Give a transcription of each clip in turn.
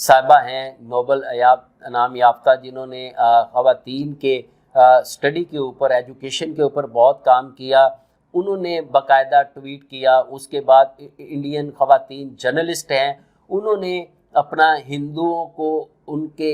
صاحبہ ہیں نوبل انعام یافتہ، جنہوں نے خواتین کے اسٹڈی کے اوپر، ایجوکیشن کے اوپر بہت کام کیا. انہوں نے باقاعدہ ٹویٹ کیا. اس کے بعد انڈین خواتین جرنلسٹ ہیں، انہوں نے اپنا ہندوؤں کو ان کے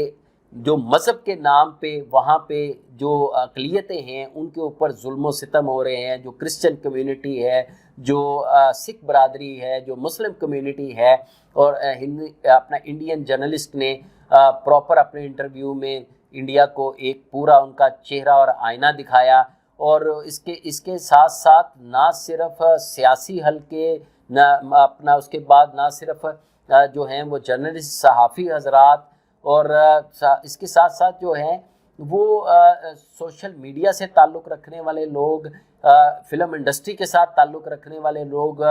جو مذہب کے نام پہ وہاں پہ جو اقلیتیں ہیں ان کے اوپر ظلم و ستم ہو رہے ہیں، جو کرسچن کمیونٹی ہے، جو سکھ برادری ہے، جو مسلم کمیونٹی ہے، اور اپنا انڈین جرنلسٹ نے پراپر اپنے انٹرویو میں انڈیا کو ایک پورا ان کا چہرہ اور آئینہ دکھایا. اور اس کے ساتھ ساتھ نہ صرف سیاسی حلقے، نہ اپنا اس کے بعد نہ صرف جو ہیں وہ جرنلسٹ صحافی حضرات، اور اس کے ساتھ ساتھ جو ہیں وہ سوشل میڈیا سے تعلق رکھنے والے لوگ، فلم انڈسٹری کے ساتھ تعلق رکھنے والے لوگ،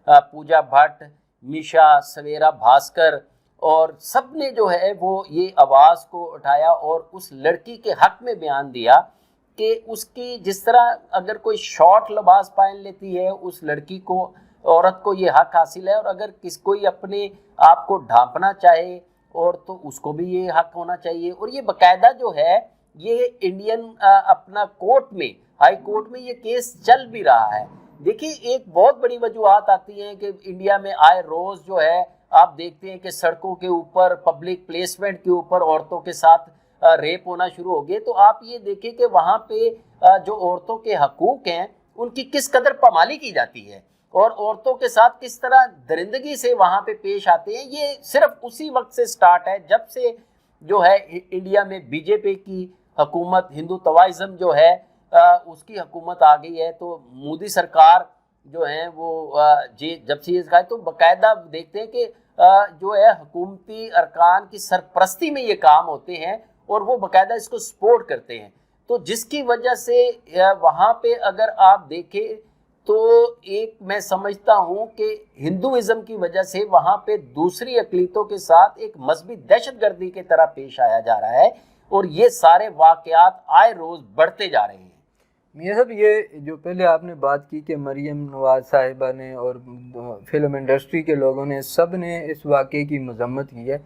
پوجا بھٹ، میشا سویرا بھاسکر، اور سب نے جو ہے وہ یہ آواز کو اٹھایا اور اس لڑکی کے حق میں بیان دیا کہ اس کی جس طرح اگر کوئی شارٹ لباس پہن لیتی ہے اس لڑکی کو، عورت کو یہ حق حاصل ہے، اور اگر کوئی اپنے آپ کو ڈھانپنا چاہے اور تو اس کو بھی یہ حق ہونا چاہیے. اور یہ باقاعدہ جو ہے یہ انڈین اپنا کورٹ میں، ہائی کورٹ میں یہ کیس چل بھی رہا ہے. دیکھیے ایک بہت بڑی وجوہات آتی ہیں کہ انڈیا میں آئے روز جو ہے آپ دیکھتے ہیں کہ سڑکوں کے اوپر، پبلک پلیسمنٹ کے اوپر عورتوں کے ساتھ ریپ ہونا شروع ہو گئے. تو آپ یہ دیکھیں کہ وہاں پہ جو عورتوں کے حقوق ہیں ان کی کس قدر پامالی کی جاتی ہے، اور عورتوں کے ساتھ کس طرح درندگی سے وہاں پہ پیش آتے ہیں. یہ صرف اسی وقت سے سٹارٹ ہے جب سے جو ہے انڈیا میں بی جے پی کی حکومت، ہندو توائزم جو ہے اس کی حکومت آ گئی ہے. تو مودی سرکار جو ہیں وہ جب سے یہ کہا تو باقاعدہ دیکھتے ہیں کہ جو ہے حکومتی ارکان کی سرپرستی میں یہ کام ہوتے ہیں اور وہ باقاعدہ اس کو سپورٹ کرتے ہیں. تو جس کی وجہ سے وہاں پہ اگر آپ دیکھیں تو ایک میں سمجھتا ہوں کہ ہندوازم کی وجہ سے وہاں پہ دوسری اقلیتوں کے ساتھ ایک مذہبی دہشت گردی کی طرح پیش آیا جا رہا ہے، اور یہ سارے واقعات آئے روز بڑھتے جا رہے ہیں. میاں صاحب، یہ جو پہلے آپ نے بات کی کہ مریم نواز صاحبہ نے اور فلم انڈسٹری کے لوگوں نے سب نے اس واقعے کی مذمت کی ہے،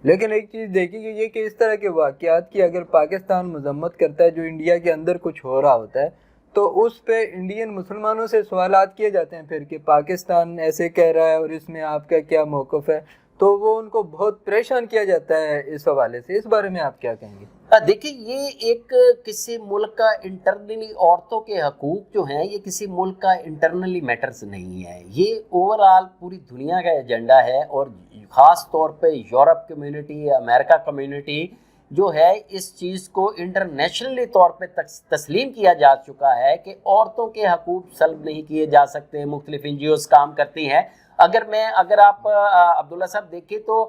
لیکن ایک چیز دیکھی گئی ہے کہ اس طرح کے واقعات کی اگر پاکستان مذمت کرتا ہے، جو انڈیا کے اندر کچھ ہو رہا ہوتا ہے، تو اس پہ انڈین مسلمانوں سے سوالات کیے جاتے ہیں پھر کہ پاکستان ایسے کہہ رہا ہے اور اس میں آپ کا کیا موقف ہے. تو وہ ان کو بہت پریشان کیا جاتا ہے اس حوالے سے. اس بارے میں آپ کیا کہیں گے؟ دیکھیں یہ ایک کسی ملک کا انٹرنلی عورتوں کے حقوق جو ہیں یہ کسی ملک کا انٹرنلی میٹرز نہیں ہے، یہ اوور آل پوری دنیا کا ایجنڈا ہے. اور خاص طور پہ یورپ کمیونٹی، امریکہ کمیونٹی جو ہے اس چیز کو انٹرنیشنلی طور پہ تسلیم کیا جا چکا ہے کہ عورتوں کے حقوق سلب نہیں کیے جا سکتے. مختلف این جی اوز کام کرتی ہیں. اگر آپ عبداللہ صاحب دیکھیں تو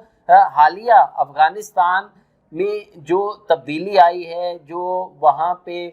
حالیہ افغانستان میں جو تبدیلی آئی ہے، جو وہاں پہ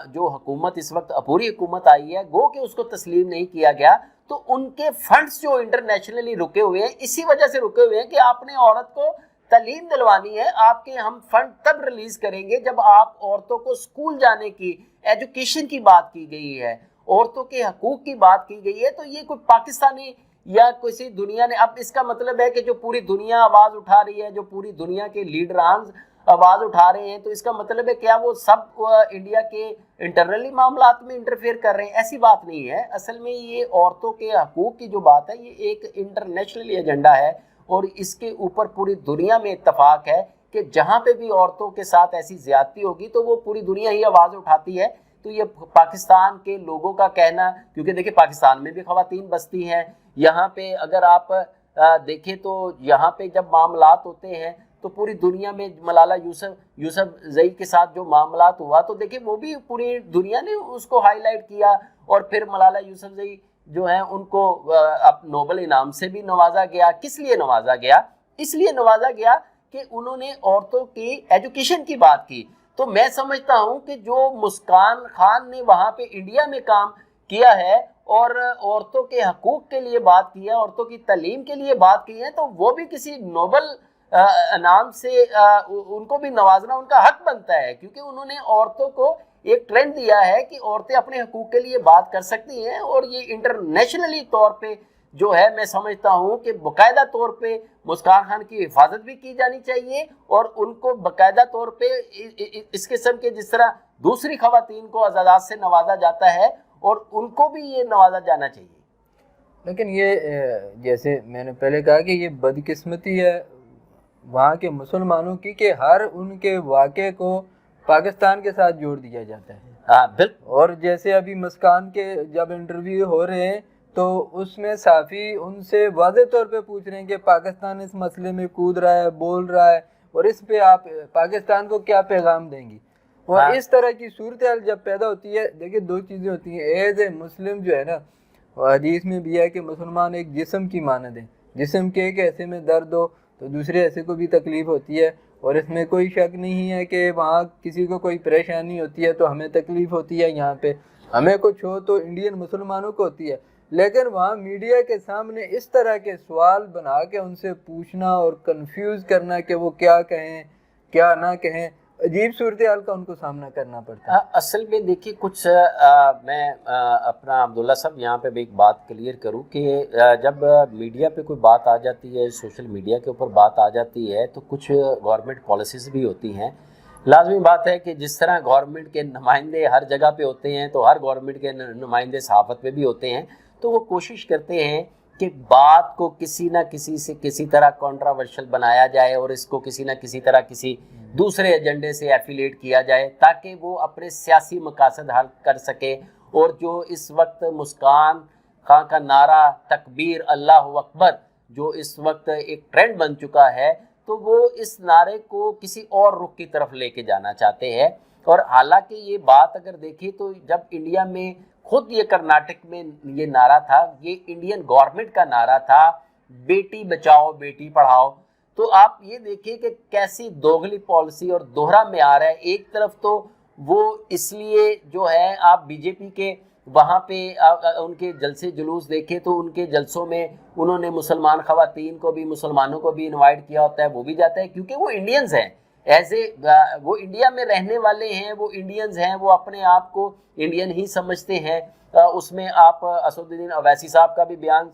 جو حکومت اس وقت عبوری حکومت آئی ہے، گو کہ اس کو تسلیم نہیں کیا گیا، تو ان کے فنڈز جو انٹرنیشنلی رکے ہوئے ہیں اسی وجہ سے رکے ہوئے ہیں کہ آپ نے عورت کو تعلیم دلوانی ہے. آپ کے ہم فنڈ تب ریلیز کریں گے جب آپ عورتوں کو اسکول جانے کی، ایجوکیشن کی بات کی گئی ہے، عورتوں کے حقوق کی بات کی گئی ہے. تو یہ کوئی پاکستانی یا کسی دنیا نے، اب اس کا مطلب ہے کہ جو پوری دنیا آواز اٹھا رہی ہے، جو پوری دنیا کے لیڈرانز آواز اٹھا رہے ہیں، تو اس کا مطلب ہے کیا وہ سب انڈیا کے انٹرنلی معاملات میں انٹرفیئر کر رہے ہیں؟ ایسی بات نہیں ہے. اصل میں یہ عورتوں کے حقوق کی جو بات ہے یہ ایک انٹرنیشنل ایجنڈا ہے، اور اس کے اوپر پوری دنیا میں اتفاق ہے کہ جہاں پہ بھی عورتوں کے ساتھ ایسی زیادتی ہوگی تو وہ پوری دنیا ہی آواز اٹھاتی ہے. تو یہ پاکستان کے لوگوں کا کہنا، کیونکہ دیکھیں پاکستان میں بھی خواتین بستی ہیں، یہاں پہ اگر آپ دیکھیں تو یہاں پہ جب معاملات ہوتے ہیں تو پوری دنیا میں ملالہ یوسف زئی کے ساتھ جو معاملات ہوا تو دیکھیں وہ بھی پوری دنیا نے اس کو ہائی لائٹ کیا. اور پھر ملالہ یوسف زئی جو ہیں ان کو نوبل انعام سے بھی نوازا گیا. کس لیے نوازا گیا؟ اس لیے نوازا گیا کہ انہوں نے عورتوں کی ایجوکیشن کی بات کی. تو میں سمجھتا ہوں کہ جو مسکان خان نے وہاں پہ انڈیا میں کام کیا ہے اور عورتوں کے حقوق کے لیے بات کی ہے، عورتوں کی تعلیم کے لیے بات کی ہے، تو وہ بھی کسی نوبل انعام سے ان کو بھی نوازنا ان کا حق بنتا ہے، کیونکہ انہوں نے عورتوں کو ایک ٹرینڈ دیا ہے کہ عورتیں اپنے حقوق کے لیے بات کر سکتی ہیں. اور یہ انٹرنیشنلی طور پہ جو ہے میں سمجھتا ہوں کہ باقاعدہ طور پہ مسکان خان کی حفاظت بھی کی جانی چاہیے، اور ان کو باقاعدہ طور پہ اس قسم کے جس طرح دوسری خواتین کو اعزازات سے نوازا جاتا ہے اور ان کو بھی یہ نوازا جانا چاہیے۔ لیکن یہ جیسے میں نے پہلے کہا کہ یہ بدقسمتی ہے وہاں کے مسلمانوں کی کہ ہر ان کے واقعے کو پاکستان کے ساتھ جوڑ دیا جاتا ہے۔ ہاں بالکل۔ اور جیسے ابھی مسکان کے جب انٹرویو ہو رہے ہیں تو اس میں صحافی ان سے واضح طور پہ پوچھ رہے ہیں کہ پاکستان اس مسئلے میں کود رہا ہے، بول رہا ہے، اور اس پہ آپ پاکستان کو کیا پیغام دیں گی؟ اور اس طرح کی صورتحال جب پیدا ہوتی ہے، دیکھیں دو چیزیں ہوتی ہیں، ایز اے مسلم جو ہے نا، حدیث میں بھی ہے کہ مسلمان ایک جسم کی مانند ہے، جسم کے ایک حصے میں درد ہو تو دوسرے حصے کو بھی تکلیف ہوتی ہے، اور اس میں کوئی شک نہیں ہے کہ وہاں کسی کو کوئی پریشانی ہوتی ہے تو ہمیں تکلیف ہوتی ہے، یہاں پہ ہمیں کچھ ہو تو انڈین مسلمانوں کو ہوتی ہے۔ لیکن وہاں میڈیا کے سامنے اس طرح کے سوال بنا کے ان سے پوچھنا اور کنفیوز کرنا کہ وہ کیا کہیں کیا نہ کہیں، عجیب صورتحال کا ان کو سامنا کرنا پڑتا ہے۔ اصل میں دیکھیے کچھ میں اپنا عبداللہ صاحب یہاں پہ بھی ایک بات کلیئر کروں کہ جب میڈیا پہ کوئی بات آ جاتی ہے، سوشل میڈیا کے اوپر بات آ جاتی ہے، تو کچھ گورنمنٹ پالیسیز بھی ہوتی ہیں۔ لازمی بات ہے کہ جس طرح گورنمنٹ کے نمائندے ہر جگہ پہ ہوتے ہیں تو ہر گورنمنٹ کے نمائندے صحافت پہ بھی ہوتے ہیں، تو وہ کوشش کرتے ہیں کہ بات کو کسی نہ کسی سے کسی طرح کنٹراورشل بنایا جائے اور اس کو کسی نہ کسی طرح کسی دوسرے ایجنڈے سے ایفیلیٹ کیا جائے تاکہ وہ اپنے سیاسی مقاصد حل کر سکے۔ اور جو اس وقت مسکان خان کا نعرہ تکبیر اللہ اکبر جو اس وقت ایک ٹرینڈ بن چکا ہے، تو وہ اس نعرے کو کسی اور رخ کی طرف لے کے جانا چاہتے ہیں۔ اور حالانکہ یہ بات اگر دیکھیں تو جب انڈیا میں خود یہ کرناٹک میں یہ نعرہ تھا، یہ انڈین گورنمنٹ کا نعرہ تھا، بیٹی بچاؤ بیٹی پڑھاؤ، تو آپ یہ دیکھیں کہ کیسی دوغلی پالیسی اور دوہرا معیار ہے۔ ایک طرف تو وہ اس لیے جو ہے آپ بی جے پی کے وہاں پہ ان کے جلسے جلوس دیکھیں تو ان کے جلسوں میں انہوں نے مسلمان خواتین کو بھی مسلمانوں کو بھی انوائٹ کیا ہوتا ہے، وہ بھی جاتا ہے کیونکہ وہ انڈینز ہیں، ایسے وہ انڈیا میں رہنے والے ہیں، وہ انڈینز ہیں، وہ اپنے آپ کو انڈین ہی سمجھتے ہیں۔ اس میں آپ اسدالدین اویسی صاحب کا بھی بیان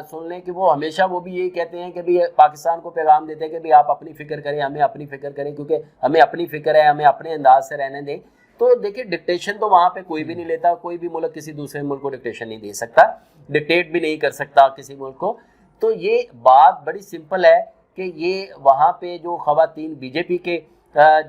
سن لیں کہ وہ ہمیشہ وہ بھی یہی کہتے ہیں کہ بھی پاکستان کو پیغام دیتے ہیں کہ بھی آپ اپنی فکر کریں، ہمیں اپنی فکر کریں، کیونکہ ہمیں اپنی فکر ہے، ہمیں اپنے انداز سے رہنے دیں۔ تو دیکھیں ڈکٹیشن تو وہاں پہ کوئی بھی نہیں لیتا، کوئی بھی ملک کسی دوسرے ملک کو ڈکٹیشن نہیں دے سکتا، ڈکٹیٹ بھی نہیں کر سکتا کسی ملک کو۔ تو یہ بات بڑی سمپل ہے کہ یہ وہاں پہ جو خواتین بی جے پی کے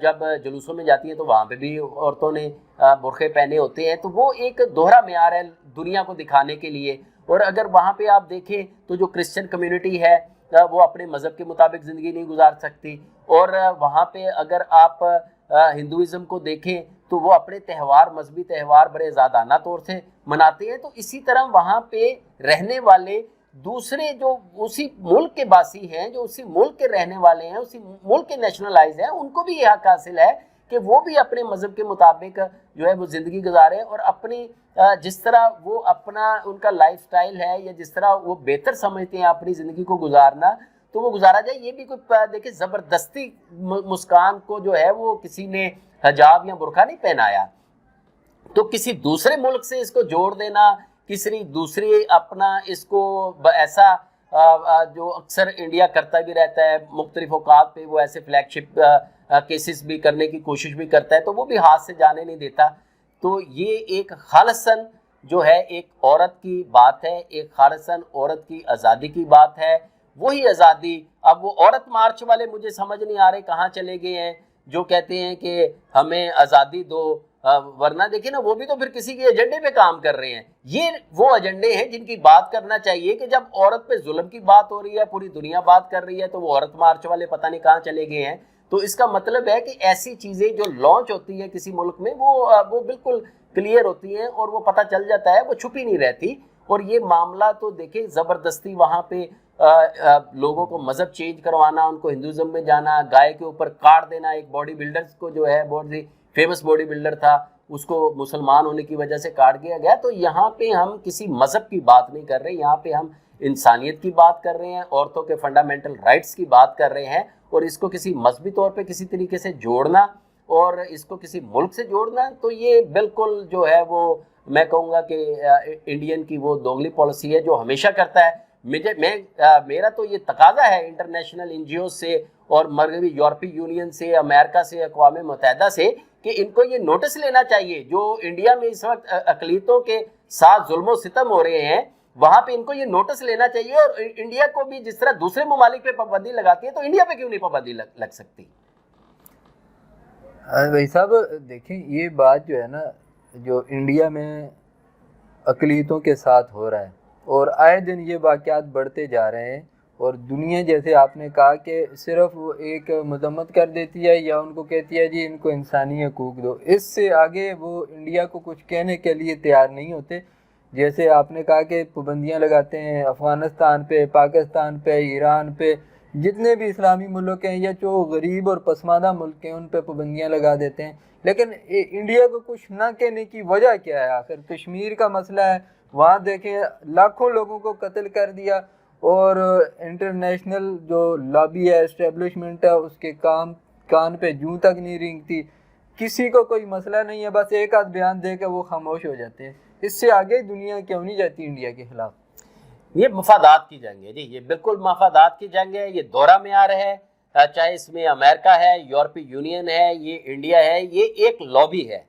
جب جلوسوں میں جاتی ہیں تو وہاں پہ بھی عورتوں نے برقعے پہنے ہوتے ہیں، تو وہ ایک دوہرا معیار ہے دنیا کو دکھانے کے لیے۔ اور اگر وہاں پہ آپ دیکھیں تو جو کرسچن کمیونٹی ہے وہ اپنے مذہب کے مطابق زندگی نہیں گزار سکتی، اور وہاں پہ اگر آپ ہندوازم کو دیکھیں تو وہ اپنے تہوار مذہبی تہوار بڑے آزادانہ طور سے مناتے ہیں۔ تو اسی طرح وہاں پہ رہنے والے دوسرے جو اسی ملک کے باسی ہیں، جو اسی ملک کے رہنے والے ہیں، اسی ملک کے نیشنلائز ہیں، ان کو بھی یہ حق حاصل ہے کہ وہ بھی اپنے مذہب کے مطابق جو ہے وہ زندگی گزاریں، اور اپنی جس طرح وہ اپنا ان کا لائف سٹائل ہے یا جس طرح وہ بہتر سمجھتے ہیں اپنی زندگی کو گزارنا تو وہ گزارا جائے۔ یہ بھی کوئی دیکھیں زبردستی مسکان کو جو ہے وہ کسی نے حجاب یا برقع نہیں پہنایا، تو کسی دوسرے ملک سے اس کو جوڑ دینا، کسی دوسری اپنا اس کو ایسا جو اکثر انڈیا کرتا بھی رہتا ہے، مختلف اوقات پہ وہ ایسے فلیگ شپ کیسز بھی کرنے کی کوشش بھی کرتا ہے، تو وہ بھی ہاتھ سے جانے نہیں دیتا۔ تو یہ ایک خالصاً جو ہے ایک عورت کی بات ہے، ایک خالصاً عورت کی آزادی کی بات ہے۔ وہی آزادی اب وہ عورت مارچ والے مجھے سمجھ نہیں آ رہے کہاں چلے گئے ہیں، جو کہتے ہیں کہ ہمیں آزادی دو، ورنہ دیکھیں نا وہ بھی تو پھر کسی کے ایجنڈے پہ کام کر رہے ہیں۔ یہ وہ ایجنڈے ہیں جن کی بات کرنا چاہیے کہ جب عورت پہ ظلم کی بات ہو رہی ہے، پوری دنیا بات کر رہی ہے، تو وہ عورت مارچ والے پتہ نہیں کہاں چلے گئے ہیں۔ تو اس کا مطلب ہے کہ ایسی چیزیں جو لانچ ہوتی ہیں کسی ملک میں وہ بالکل کلیئر ہوتی ہیں اور وہ پتہ چل جاتا ہے، وہ چھپی نہیں رہتی۔ اور یہ معاملہ تو دیکھیں زبردستی وہاں پہ لوگوں کو مذہب چینج کروانا، ان کو ہندوازم میں جانا، گائے کے اوپر کاٹ دینا، ایک باڈی بلڈر کو جو ہے بہت ہی فیمس باڈی بلڈر تھا، اس کو مسلمان ہونے کی وجہ سے کاٹ دیا گیا۔ تو یہاں پہ ہم کسی مذہب کی بات نہیں کر رہے، یہاں پہ ہم انسانیت کی بات کر رہے ہیں، عورتوں کے فنڈامنٹل رائٹس کی بات کر رہے ہیں، اور اس کو کسی مذہبی طور پہ کسی طریقے سے جوڑنا اور اس کو کسی ملک سے جوڑنا تو یہ بالکل جو ہے وہ میں کہوں گا کہ انڈین کی وہ دوگلی پالیسی ہے جو ہمیشہ کرتا ہے. میرا تو یہ تقاضا ہے انٹرنیشنل این جی او سے اور مغربی یورپی یونین سے، امریکہ سے، اقوام متحدہ سے، کہ ان کو یہ نوٹس لینا چاہیے جو انڈیا میں اس وقت اقلیتوں کے ساتھ ظلم و ستم ہو رہے ہیں، وہاں پہ ان کو یہ نوٹس لینا چاہیے. اور انڈیا کو بھی جس طرح دوسرے ممالک پہ پابندی لگاتی ہے تو انڈیا پہ کیوں نہیں پابندی لگ سکتی؟ بھائی صاحب دیکھیں، یہ بات جو ہے نا، جو انڈیا میں اقلیتوں کے ساتھ ہو رہا ہے اور آئے دن یہ واقعات بڑھتے جا رہے ہیں، اور دنیا جیسے آپ نے کہا کہ صرف ایک مذمت کر دیتی ہے یا ان کو کہتی ہے جی ان کو انسانی حقوق دو، اس سے آگے وہ انڈیا کو کچھ کہنے کے لیے تیار نہیں ہوتے. جیسے آپ نے کہا کہ پابندیاں لگاتے ہیں افغانستان پہ، پاکستان پہ، ایران پہ، جتنے بھی اسلامی ملک ہیں یا جو غریب اور پسماندہ ملک ہیں ان پہ پابندیاں لگا دیتے ہیں. لیکن انڈیا کو کچھ نہ کہنے کی وجہ کیا ہے؟ آخر کشمیر کا مسئلہ ہے، وہاں دیکھیں لاکھوں لوگوں کو قتل کر دیا، اور انٹرنیشنل جو لابی ہے، اسٹیبلشمنٹ ہے، اس کے کان پہ جوں تک نہیں رینگتی. کسی کو کوئی مسئلہ نہیں ہے، بس ایک آدھ بیان دے کے وہ خاموش ہو جاتے ہیں. اس سے آگے دنیا کیوں نہیں جاتی انڈیا کے خلاف؟ یہ مفادات کی جنگ ہے جی، یہ بالکل مفادات کی جنگ ہے. یہ دورہ معیار ہے، چاہے اس میں امریکہ ہے، یورپی یونین ہے، یہ انڈیا ہے، یہ ایک لابی ہے.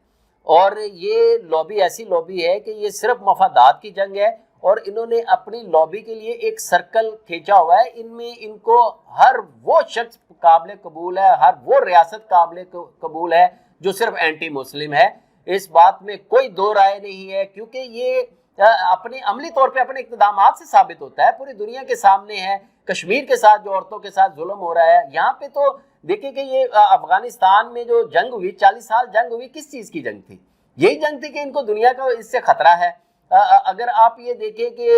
اور یہ لابی ایسی لابی ہے کہ یہ صرف مفادات کی جنگ ہے، اور انہوں نے اپنی لابی کے لیے ایک سرکل کھینچا ہوا ہے. ان میں ان کو ہر وہ شخص قابل قبول ہے، ہر وہ ریاست قابل قبول ہے جو صرف اینٹی مسلم ہے. اس بات میں کوئی دو رائے نہیں ہے، کیونکہ یہ اپنے عملی طور پہ اپنے اقتدامات سے ثابت ہوتا ہے، پوری دنیا کے سامنے ہے. کشمیر کے ساتھ جو عورتوں کے ساتھ ظلم ہو رہا ہے یہاں پہ، تو دیکھیں کہ یہ افغانستان میں جو جنگ ہوئی، 40 سال جنگ ہوئی، کس چیز کی جنگ تھی؟ یہی جنگ تھی کہ ان کو دنیا کا اس سے خطرہ ہے. اگر آپ یہ دیکھیں کہ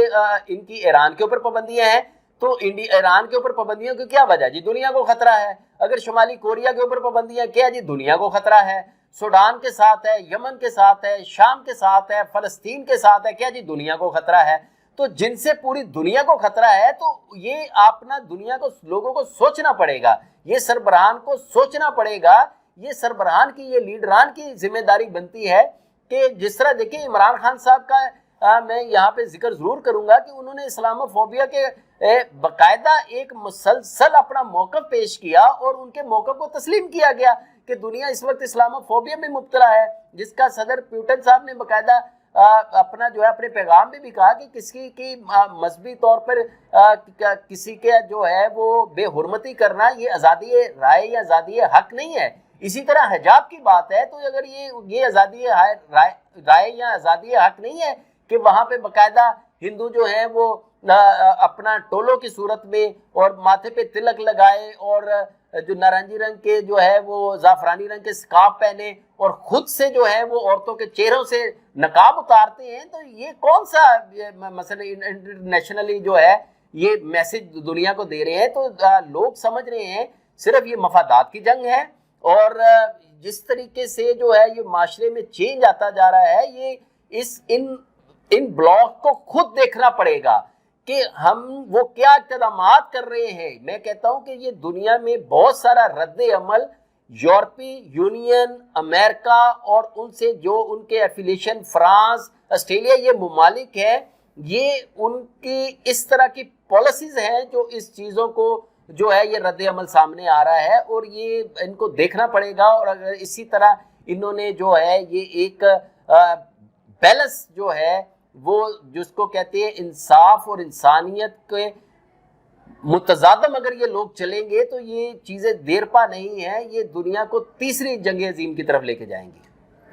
ان کی ایران کے اوپر پابندیاں ہیں، تو ایران کے اوپر پابندیوں کی کیا وجہ؟ جی دنیا کو خطرہ ہے. اگر شمالی کوریا کے اوپر پابندیاں، کیا جی دنیا کو خطرہ ہے. سوڈان کے ساتھ ہے، یمن کے ساتھ ہے، شام کے ساتھ ہے، فلسطین کے ساتھ ہے، کیا جی دنیا کو خطرہ ہے. تو جن سے پوری دنیا کو خطرہ ہے، تو یہ اپنا دنیا کو، لوگوں کو سوچنا پڑے گا، یہ سربراہان کو سوچنا پڑے گا. یہ سربراہان کی، یہ لیڈران کی ذمہ داری بنتی ہے کہ جس طرح دیکھیں عمران خان صاحب کا میں یہاں پہ ذکر ضرور کروں گا کہ انہوں نے اسلامو فوبیا کے باقاعدہ ایک مسلسل اپنا موقف پیش کیا، اور ان کے موقف کو تسلیم کیا گیا کہ دنیا اس وقت اسلامو فوبیا میں مبتلا ہے، جس کا صدر پیوٹن صاحب نے باقاعدہ اپنا جو ہے اپنے پیغام میں بھی کہا کہ کسی کی مذہبی طور پر کسی کے جو ہے وہ بے حرمتی کرنا یہ آزادی رائے یا آزادی حق نہیں ہے. اسی طرح حجاب کی بات ہے، تو اگر یہ آزادی رائے یا آزادی حق نہیں ہے کہ وہاں پہ باقاعدہ ہندو جو ہیں وہ اپنا ٹولوں کی صورت میں اور ماتھے پہ تلک لگائے اور جو نارنجی رنگ کے جو ہے وہ زعفرانی رنگ کے سکارف پہنے اور خود سے جو ہے وہ عورتوں کے چہروں سے نقاب اتارتے ہیں، تو یہ کون سا مثلا انٹرنیشنلی جو ہے یہ میسج دنیا کو دے رہے ہیں؟ تو لوگ سمجھ رہے ہیں صرف یہ مفادات کی جنگ ہے. اور جس طریقے سے جو ہے یہ معاشرے میں چینج آتا جا رہا ہے، یہ ان بلاک کو خود دیکھنا پڑے گا کہ ہم وہ کیا اقتدامات کر رہے ہیں. میں کہتا ہوں کہ یہ دنیا میں بہت سارا رد عمل یورپی یونین، امریکہ اور ان سے جو ان کے ایفیلیشن فرانس، آسٹریلیا، یہ ممالک ہیں، یہ ان کی اس طرح کی پالیسیز ہیں جو اس چیزوں کو جو ہے یہ رد عمل سامنے آ رہا ہے، اور یہ ان کو دیکھنا پڑے گا. اور اگر اسی طرح انہوں نے جو ہے یہ ایک بیلنس جو ہے وہ جس کو کہتے ہیں انصاف اور انسانیت کے متضادم اگر یہ لوگ چلیں گے تو یہ چیزیں دیر پا نہیں ہیں، یہ دنیا کو تیسری جنگ عظیم کی طرف لے کے جائیں گی.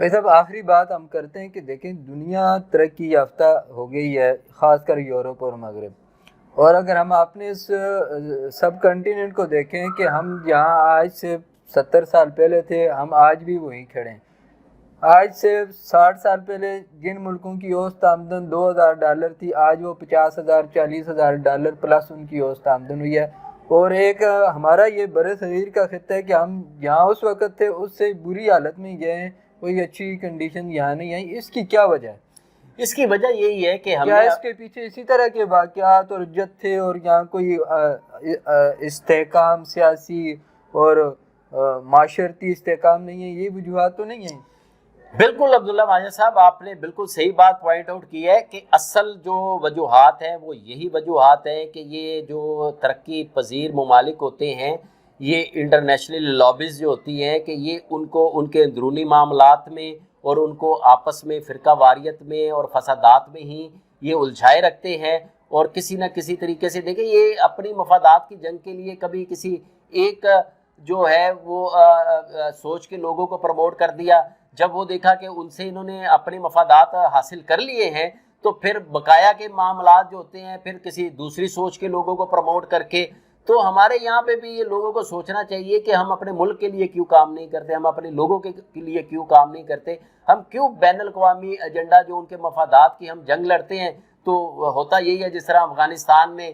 بھائی صاحب آخری بات ہم کرتے ہیں کہ دیکھیں دنیا ترقی یافتہ ہو گئی ہے، خاص کر یورپ اور مغرب، اور اگر ہم اپنے اس سب کنٹیننٹ کو دیکھیں کہ ہم جہاں آج سے 70 سال پہلے تھے، ہم آج بھی وہیں کھڑے ہیں. آج سے 60 سال پہلے جن ملکوں کی اوسط آمدن $2000 تھی، آج وہ $50,000 $40,000 پلس ان کی اوسط آمدن ہوئی ہے. اور ایک ہمارا یہ بر صغیر کا خطہ ہے کہ ہم جہاں اس وقت تھے اس سے بری حالت میں گئے ہیں، کوئی اچھی کنڈیشن یہاں نہیں آئی. اس کی کیا وجہ ہے؟ اس کی وجہ یہی ہے کہ کیا اس کے پیچھے اسی طرح کے واقعات اور جد تھے، اور یہاں کوئی استحکام سیاسی اور معاشرتی استحکام نہیں ہے؟ یہ وجوہات تو نہیں ہیں. بالکل عبداللہ مہاجر صاحب، آپ نے بالکل صحیح بات پوائنٹ آؤٹ کی ہے کہ اصل جو وجوہات ہیں وہ یہی وجوہات ہیں کہ یہ جو ترقی پذیر ممالک ہوتے ہیں، یہ انٹرنیشنل لابیز جو ہوتی ہیں کہ یہ ان کو ان کے اندرونی معاملات میں اور ان کو آپس میں فرقہ واریت میں اور فسادات میں ہی یہ الجھائے رکھتے ہیں، اور کسی نہ کسی طریقے سے دیکھیں یہ اپنی مفادات کی جنگ کے لیے کبھی کسی ایک جو ہے وہ سوچ کے لوگوں کو پروموٹ کر دیا، جب وہ دیکھا کہ ان سے انہوں نے اپنے مفادات حاصل کر لیے ہیں تو پھر بقایا کے معاملات جو ہوتے ہیں پھر کسی دوسری سوچ کے لوگوں کو پروموٹ کر کے. تو ہمارے یہاں پہ بھی یہ لوگوں کو سوچنا چاہیے کہ ہم اپنے ملک کے لیے کیوں کام نہیں کرتے، ہم اپنے لوگوں کے لیے کیوں کام نہیں کرتے، ہم کیوں بین الاقوامی ایجنڈا جو ان کے مفادات کی ہم جنگ لڑتے ہیں. تو ہوتا یہی ہے جس طرح افغانستان میں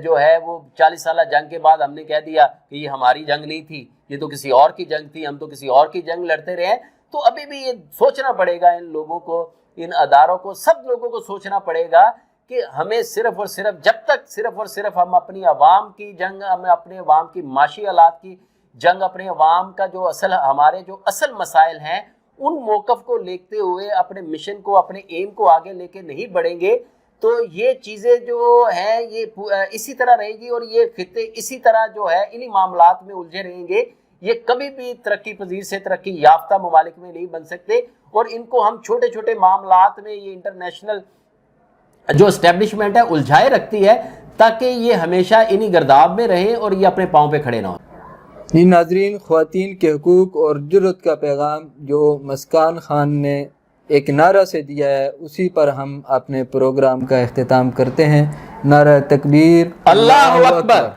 جو ہے وہ 40 سالہ جنگ کے بعد ہم نے کہہ دیا کہ یہ ہماری جنگ نہیں تھی، یہ تو کسی اور کی جنگ تھی، ہم تو کسی اور کی جنگ لڑتے رہے. تو ابھی بھی یہ سوچنا پڑے گا ان لوگوں کو، ان اداروں کو، سب لوگوں کو سوچنا پڑے گا کہ ہمیں صرف اور صرف جب تک صرف اور صرف ہم اپنی عوام کی جنگ، ہمیں اپنے عوام کی معاشی حالات کی جنگ، اپنے عوام کا جو ہمارے جو اصل مسائل ہیں ان موقف کو لیتے ہوئے اپنے مشن کو، اپنے ایم کو آگے لے کے نہیں بڑھیں گے تو یہ چیزیں جو ہیں یہ اسی طرح رہے گی، اور یہ خطے اسی طرح جو ہے انہی معاملات میں الجھے رہیں گے. یہ کبھی بھی ترقی پذیر سے ترقی یافتہ ممالک میں نہیں بن سکتے، اور ان کو ہم چھوٹے چھوٹے معاملات میں یہ انٹرنیشنل جو اسٹیبلشمنٹ ہے الجھائے رکھتی ہے تاکہ یہ ہمیشہ انہی گرداب میں رہیں اور یہ اپنے پاؤں پہ کھڑے نہ ہوں. جی ناظرین، خواتین کے حقوق اور جرت کا پیغام جو مسکان خان نے ایک نعرہ سے دیا ہے اسی پر ہم اپنے پروگرام کا اختتام کرتے ہیں. نعرہ تکبیر، اللہ اکبر.